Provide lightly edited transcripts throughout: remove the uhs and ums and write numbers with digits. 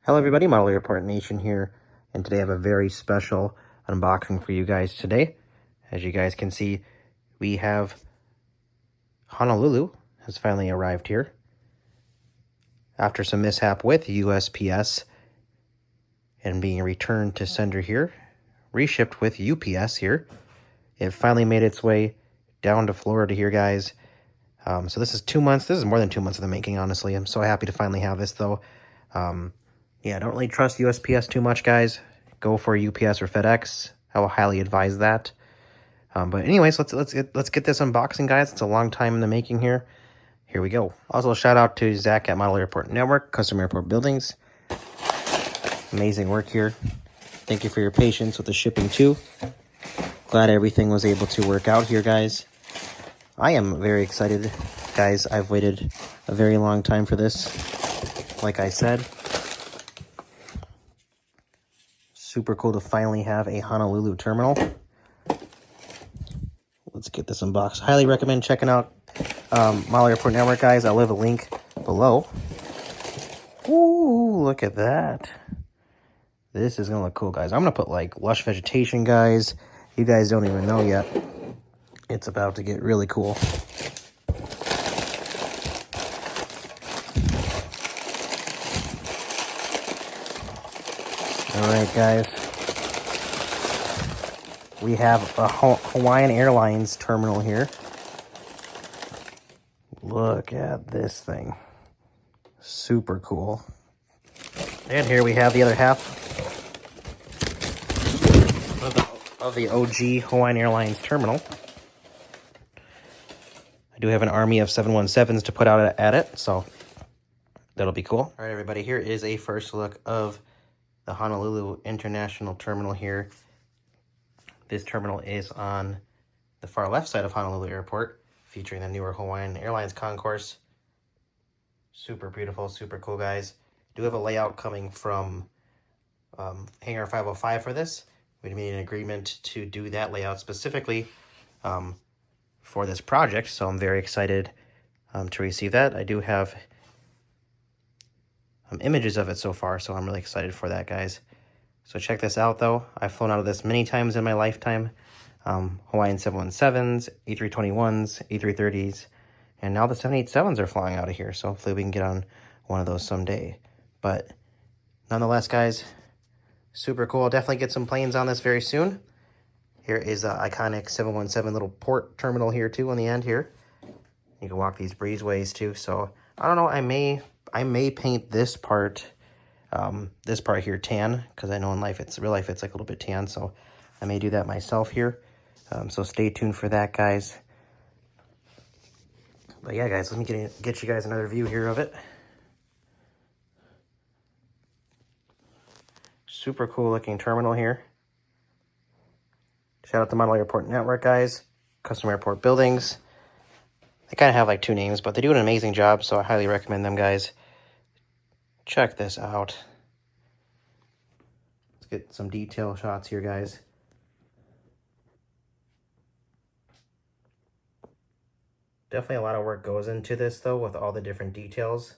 Hello everybody, Model Report Nation here, and today I have a very special unboxing for you guys today. As you guys can see, we have Honolulu has finally arrived here. After some mishap with USPS and being returned to sender here, reshipped with UPS here, it finally made its way down to Florida here, guys. So this is 2 months. This is more than 2 months of the making, honestly. I'm so happy to finally have this, though. Yeah, I don't really trust USPS too much, guys. Go for UPS or FedEx. I will highly advise that. But anyways, let's get this unboxing, guys. It's a long time in the making here. Here we go. Also, shout out to Zach at Model Airport Network, Custom Airport Buildings. Amazing work here. Thank you for your patience with the shipping too. Glad everything was able to work out here, guys. I am very excited, guys. I've waited a very long time for this. Like I said, super cool to finally have a Honolulu terminal. Let's get this unboxed. Highly recommend checking out Model Airport Network, guys. I'll leave a link below. Ooh, look at that. This is gonna look cool, guys. I'm gonna put like lush vegetation, guys. You guys don't even know yet. It's about to get really cool. All right, guys. We have a Hawaiian Airlines terminal here. Look at this thing. Super cool. And here we have the other half of the OG Hawaiian Airlines terminal. I do have an army of 717s to put out at it, so that'll be cool. All right, everybody, here is a first look of the Honolulu International Terminal here. This terminal is on the far left side of Honolulu Airport, featuring the newer Hawaiian Airlines concourse. Super beautiful, super cool, guys. Do have a layout coming from Hangar 505 for this. We made an agreement to do that layout specifically for this project, so I'm very excited to receive that. I do have images of it so far, so I'm really excited for that, guys. So check this out, though. I've flown out of this many times in my lifetime. Hawaiian 717s, A321s, A330s, and now the 787s are flying out of here, so hopefully we can get on one of those someday. But nonetheless, guys, super cool. I'll definitely get some planes on this very soon. Here is the iconic 717 little port terminal here, too, on the end here. You can walk these breezeways, too. So, I don't know, I may paint this part here tan, because I know in real life it's like a little bit tan, so I may do that myself here. So stay tuned for that, guys. But yeah, guys, let me get you guys another view here of it. Super cool looking terminal here. Shout out to Model Airport Network, guys. Custom Airport Buildings. They kind of have like two names, but they do an amazing job, so I highly recommend them, guys. Check this out. Let's get some detail shots here, guys. Definitely a lot of work goes into this, though, with all the different details.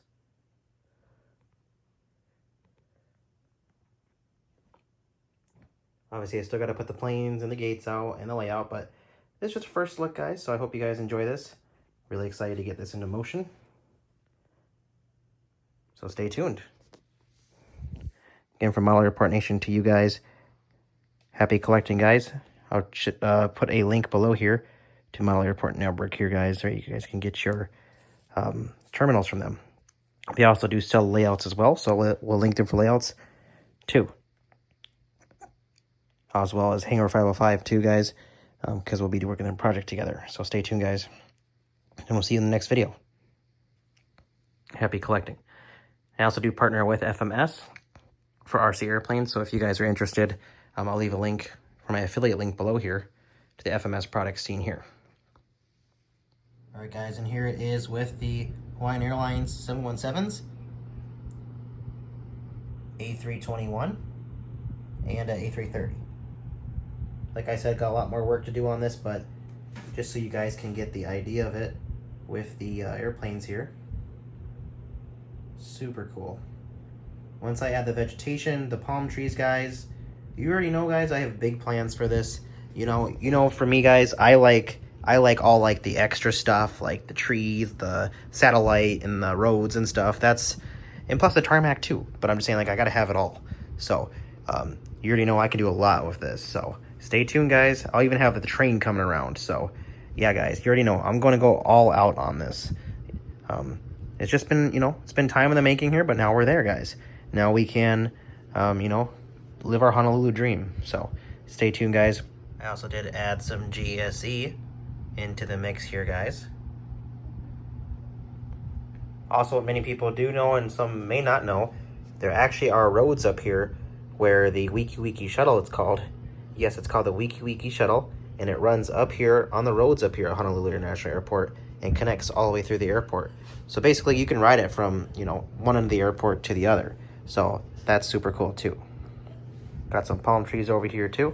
Obviously, I still got to put the planes and the gates out and the layout, but this is just a first look, guys, so I hope you guys enjoy this. Really excited to get this into motion. So stay tuned. Again, from Model Airport Nation to you guys, happy collecting, guys. I'll put a link below here to Model Airport Network here, guys, so you guys can get your terminals from them. They also do sell layouts as well, so we'll link them for layouts too. As well as Hangar 505 too, guys, because we'll be working on a project together. So stay tuned, guys, and we'll see you in the next video. Happy collecting. I also do partner with FMS for RC airplanes, so if you guys are interested, I'll leave a link for my affiliate link below here to the FMS products seen here. All right, guys, and here it is with the Hawaiian Airlines 717s, A321, and A330. Like I said, got a lot more work to do on this, but just so you guys can get the idea of it with the airplanes here. Super cool. once I add the vegetation, the palm trees, guys, you already know, guys, I have big plans for this. You know, for me, guys, I like all like the extra stuff, like the trees, the satellite, and the roads and stuff. And plus the tarmac too. But I'm just saying, like, I gotta have it all. So, you already know I can do a lot with this. So stay tuned, guys. I'll even have the train coming around. So yeah, guys, you already know I'm going to go all out on this. It's just been, it's been time in the making here, but now we're there, guys. Now we can, live our Honolulu dream. So stay tuned, guys. I also did add some GSE into the mix here, guys. Also, what many people do know and some may not know, there actually are roads up here where the Wiki Wiki shuttle, it's called. Yes, it's called the Wiki Wiki shuttle, and it runs up here on the roads up here at Honolulu International Airport and connects all the way through the airport. So basically you can ride it from, one end of the airport to the other. So that's super cool too. Got some palm trees over here too.